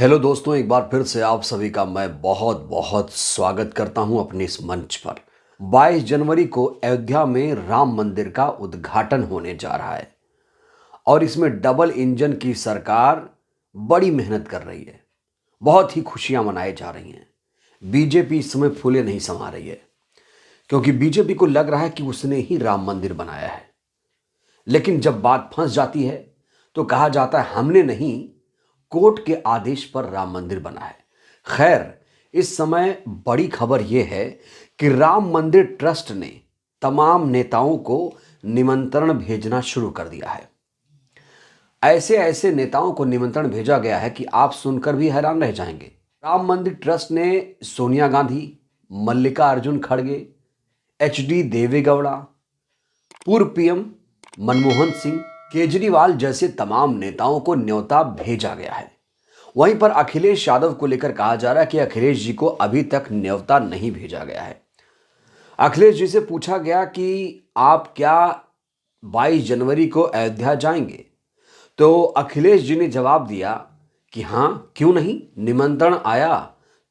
Hello दोस्तों, एक बार फिर से आप सभी का मैं बहुत बहुत स्वागत करता हूं अपने इस मंच पर। 22 जनवरी को अयोध्या में राम मंदिर का उद्घाटन होने जा रहा है और इसमें डबल इंजन की सरकार बड़ी मेहनत कर रही है। बहुत ही खुशियां मनाई जा रही हैं। बीजेपी इस समय फूले नहीं समा रही है क्योंकि बीजेपी को लग रहा है कि उसने ही राम मंदिर बनाया है। लेकिन जब बात फंस जाती है तो कहा जाता है हमने नहीं, कोर्ट के आदेश पर राम मंदिर बना है। खैर, इस समय बड़ी खबर यह है कि राम मंदिर ट्रस्ट ने तमाम नेताओं को निमंत्रण भेजना शुरू कर दिया है। ऐसे ऐसे नेताओं को निमंत्रण भेजा गया है कि आप सुनकर भी हैरान रह जाएंगे। राम मंदिर ट्रस्ट ने सोनिया गांधी, मल्लिकार्जुन खड़गे, HD देवेगौड़ा, पूर्व पीएम मनमोहन सिंह, केजरीवाल जैसे तमाम नेताओं को न्योता भेजा गया है। वहीं पर अखिलेश यादव को लेकर कहा जा रहा है कि अखिलेश जी को अभी तक न्योता नहीं भेजा गया है। अखिलेश जी से पूछा गया कि आप क्या 22 जनवरी को अयोध्या जाएंगे, तो अखिलेश जी ने जवाब दिया कि हाँ, क्यों नहीं, निमंत्रण आया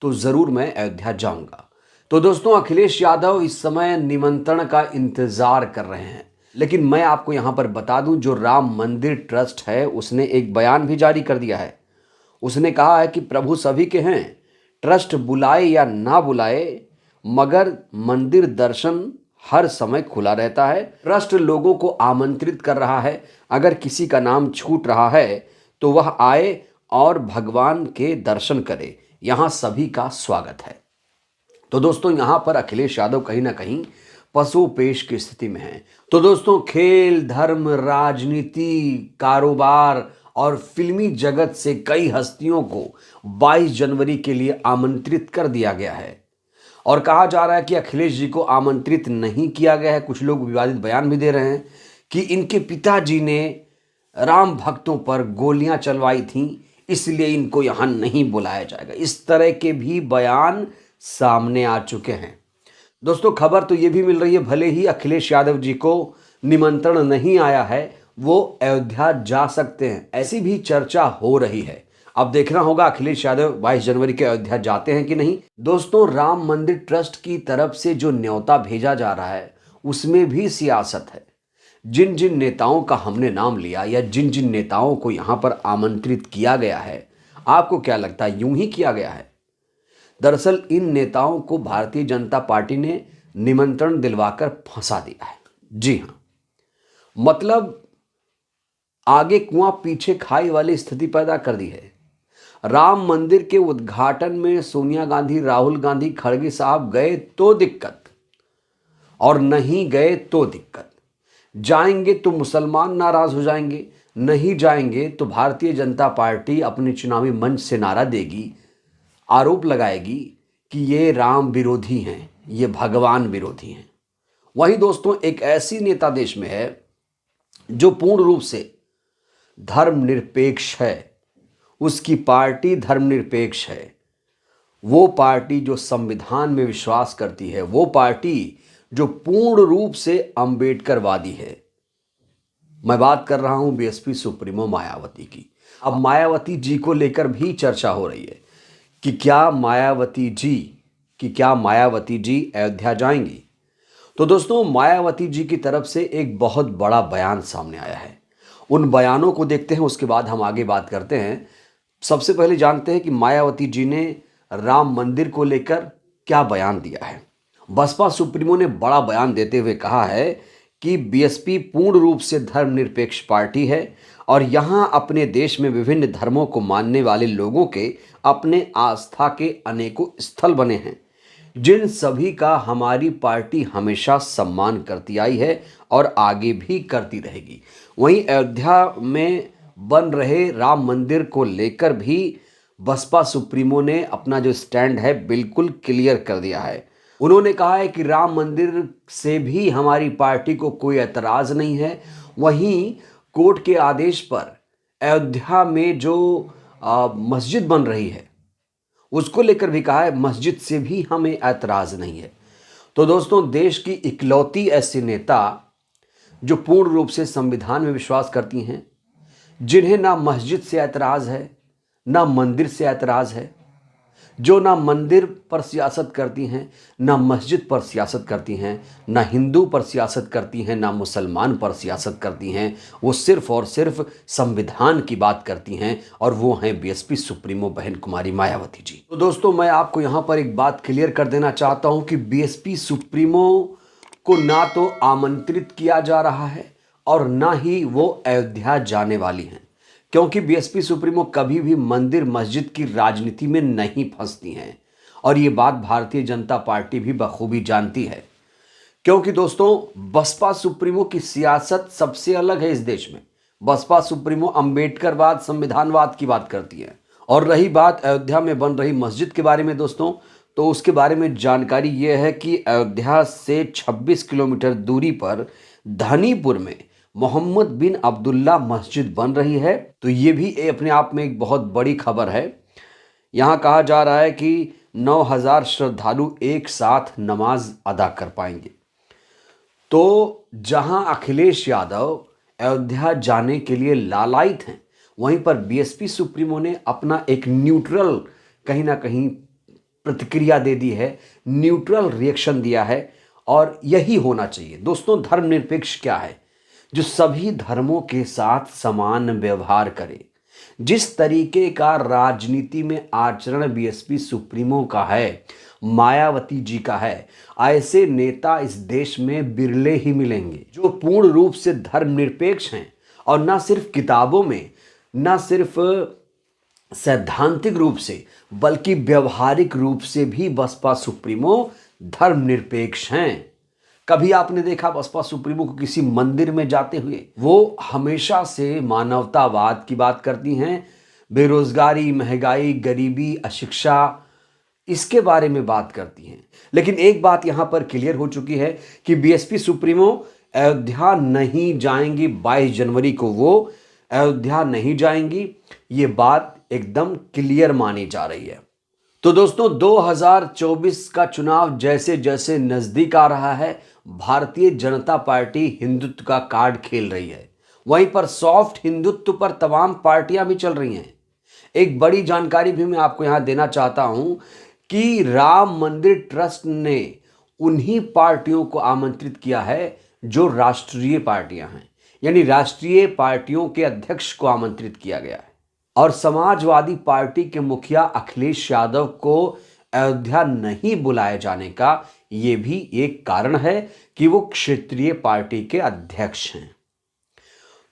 तो जरूर मैं अयोध्या जाऊंगा। तो दोस्तों, अखिलेश यादव इस समय निमंत्रण का इंतजार कर रहे हैं। लेकिन मैं आपको यहां पर बता दूं, जो राम मंदिर ट्रस्ट है उसने एक बयान भी जारी कर दिया है। उसने कहा है कि प्रभु सभी के हैं, ट्रस्ट बुलाए या ना बुलाए मगर मंदिर दर्शन हर समय खुला रहता है। ट्रस्ट लोगों को आमंत्रित कर रहा है। अगर किसी का नाम छूट रहा है तो वह आए और भगवान के दर्शन करे। यहां सभी का स्वागत है। तो दोस्तों, यहां पर अखिलेश यादव कहीं ना कहीं पशुपेश की स्थिति में है। तो दोस्तों, खेल, धर्म, राजनीति, कारोबार और फिल्मी जगत से कई हस्तियों को 22 जनवरी के लिए आमंत्रित कर दिया गया है और कहा जा रहा है कि अखिलेश जी को आमंत्रित नहीं किया गया है। कुछ लोग विवादित बयान भी दे रहे हैं कि इनके पिताजी ने राम भक्तों पर गोलियां चलवाई थीं, इसलिए इनको यहां नहीं बुलाया जाएगा। इस तरह के भी बयान सामने आ चुके हैं। दोस्तों, खबर तो ये भी मिल रही है, भले ही अखिलेश यादव जी को निमंत्रण नहीं आया है, वो अयोध्या जा सकते हैं, ऐसी भी चर्चा हो रही है। अब देखना होगा अखिलेश यादव 22 जनवरी के अयोध्या जाते हैं कि नहीं। दोस्तों, राम मंदिर ट्रस्ट की तरफ से जो न्योता भेजा जा रहा है उसमें भी सियासत है। जिन जिन नेताओं का हमने नाम लिया या जिन जिन नेताओं को यहां पर आमंत्रित किया गया है, आपको क्या लगता है यूं ही किया गया है? दरअसल इन नेताओं को भारतीय जनता पार्टी ने निमंत्रण दिलवाकर फंसा दिया है। जी हां, मतलब आगे कुआं पीछे खाई वाली स्थिति पैदा कर दी है। राम मंदिर के उद्घाटन में सोनिया गांधी, राहुल गांधी, खड़गे साहब गए तो दिक्कत और नहीं गए तो दिक्कत। जाएंगे तो मुसलमान नाराज हो जाएंगे, नहीं जाएंगे तो भारतीय जनता पार्टी अपने चुनावी मंच से नारा देगी, आरोप लगाएगी कि ये राम विरोधी हैं, ये भगवान विरोधी हैं। वहीं दोस्तों, एक ऐसी नेता देश में है जो पूर्ण रूप से धर्मनिरपेक्ष है, उसकी पार्टी धर्मनिरपेक्ष है। वो पार्टी जो संविधान में विश्वास करती है, वो पार्टी जो पूर्ण रूप से अंबेडकरवादी है। मैं बात कर रहा हूं बीएसपी सुप्रीमो मायावती की। अब मायावती जी को लेकर भी चर्चा हो रही है कि क्या मायावती जी अयोध्या जाएंगी। तो दोस्तों, मायावती जी की तरफ से एक बहुत बड़ा बयान सामने आया है। उन बयानों को देखते हैं, उसके बाद हम आगे बात करते हैं। सबसे पहले जानते हैं कि मायावती जी ने राम मंदिर को लेकर क्या बयान दिया है। बसपा सुप्रीमो ने बड़ा बयान देते हुए कहा है कि बीएसपी पूर्ण रूप से धर्मनिरपेक्ष पार्टी है और यहां अपने देश में विभिन्न धर्मों को मानने वाले लोगों के अपने आस्था के अनेकों स्थल बने हैं, जिन सभी का हमारी पार्टी हमेशा सम्मान करती आई है और आगे भी करती रहेगी। वहीं अयोध्या में बन रहे राम मंदिर को लेकर भी बसपा सुप्रीमो ने अपना जो स्टैंड है बिल्कुल क्लियर कर दिया है। उन्होंने कहा है कि राम मंदिर से भी हमारी पार्टी को कोई एतराज़ नहीं है। वहीं कोर्ट के आदेश पर अयोध्या में जो मस्जिद बन रही है उसको लेकर भी कहा है, मस्जिद से भी हमें एतराज़ नहीं है। तो दोस्तों, देश की इकलौती ऐसी नेता जो पूर्ण रूप से संविधान में विश्वास करती हैं, जिन्हें ना मस्जिद से एतराज़ है, ना मंदिर से ऐतराज़ है, जो ना मंदिर पर सियासत करती हैं, ना मस्जिद पर सियासत करती हैं, ना हिंदू पर सियासत करती हैं, ना मुसलमान पर सियासत करती हैं। वो सिर्फ़ और सिर्फ संविधान की बात करती हैं, और वो हैं बीएसपी सुप्रीमो बहन कुमारी मायावती जी। तो दोस्तों, मैं आपको यहाँ पर एक बात क्लियर कर देना चाहता हूँ कि बीएसपी सुप्रीमो को ना तो आमंत्रित किया जा रहा है और ना ही वो अयोध्या जाने वाली हैं, क्योंकि बीएसपी सुप्रीमो कभी भी मंदिर मस्जिद की राजनीति में नहीं फंसती हैं, और ये बात भारतीय जनता पार्टी भी बखूबी जानती है। क्योंकि दोस्तों, बसपा सुप्रीमो की सियासत सबसे अलग है इस देश में। बसपा सुप्रीमो अंबेडकरवाद, संविधानवाद की बात करती है। और रही बात अयोध्या में बन रही मस्जिद के बारे में दोस्तों, तो उसके बारे में जानकारी ये है कि अयोध्या से 26 किलोमीटर दूरी पर धनीपुर में मोहम्मद बिन अब्दुल्ला मस्जिद बन रही है। तो ये भी अपने आप में एक बहुत बड़ी खबर है। यहाँ कहा जा रहा है कि 9,000 श्रद्धालु एक साथ नमाज अदा कर पाएंगे। तो जहाँ अखिलेश यादव अयोध्या जाने के लिए लालायित हैं, वहीं पर बीएसपी सुप्रीमो ने अपना एक न्यूट्रल कहीं ना कहीं प्रतिक्रिया दे दी है, न्यूट्रल रिएक्शन दिया है। और यही होना चाहिए दोस्तों। धर्मनिरपेक्ष क्या है? जो सभी धर्मों के साथ समान व्यवहार करे। जिस तरीके का राजनीति में आचरण बीएसपी सुप्रीमो का है, मायावती जी का है, ऐसे नेता इस देश में बिरले ही मिलेंगे जो पूर्ण रूप से धर्मनिरपेक्ष हैं, और ना सिर्फ किताबों में, ना सिर्फ सैद्धांतिक रूप से, बल्कि व्यवहारिक रूप से भी बसपा सुप्रीमो धर्मनिरपेक्ष हैं। कभी आपने देखा बसपा सुप्रीमो को किसी मंदिर में जाते हुए? वो हमेशा से मानवतावाद की बात करती हैं, बेरोजगारी, महंगाई, गरीबी, अशिक्षा, इसके बारे में बात करती हैं। लेकिन एक बात यहां पर क्लियर हो चुकी है कि बीएसपी सुप्रीमो अयोध्या नहीं जाएंगी। 22 जनवरी को वो अयोध्या नहीं जाएंगी, ये बात एकदम क्लियर मानी जा रही है। तो दोस्तों, 2024 का चुनाव जैसे जैसे नजदीक आ रहा है, भारतीय जनता पार्टी हिंदुत्व का कार्ड खेल रही है। वहीं पर सॉफ्ट हिंदुत्व पर तमाम पार्टियां भी चल रही हैं। एक बड़ी जानकारी भी मैं आपको यहां देना चाहता हूं कि राम मंदिर ट्रस्ट ने उन्हीं पार्टियों को आमंत्रित किया है जो राष्ट्रीय पार्टियां हैं, यानी राष्ट्रीय पार्टियों के अध्यक्ष को आमंत्रित किया गया है। और समाजवादी पार्टी के मुखिया अखिलेश यादव को अयोध्या नहीं बुलाए जाने का ये भी एक कारण है कि वो क्षेत्रीय पार्टी के अध्यक्ष हैं।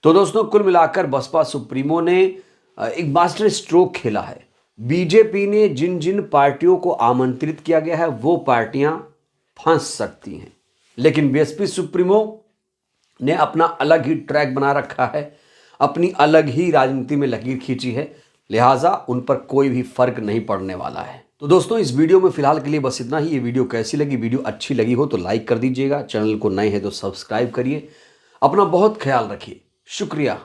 तो दोस्तों, कुल मिलाकर बसपा सुप्रीमो ने एक मास्टर स्ट्रोक खेला है। बीजेपी ने जिन जिन पार्टियों को आमंत्रित किया गया है वो पार्टियां फंस सकती हैं, लेकिन बीएसपी सुप्रीमो ने अपना अलग ही ट्रैक बना रखा है, अपनी अलग ही राजनीति में लकीर खींची है, लिहाजा उन पर कोई भी फर्क नहीं पड़ने वाला है। तो दोस्तों, इस वीडियो में फिलहाल के लिए बस इतना ही। ये वीडियो कैसी लगी? वीडियो अच्छी लगी हो तो लाइक कर दीजिएगा, चैनल को नए हैं तो सब्सक्राइब करिए। अपना बहुत ख्याल रखिए। शुक्रिया।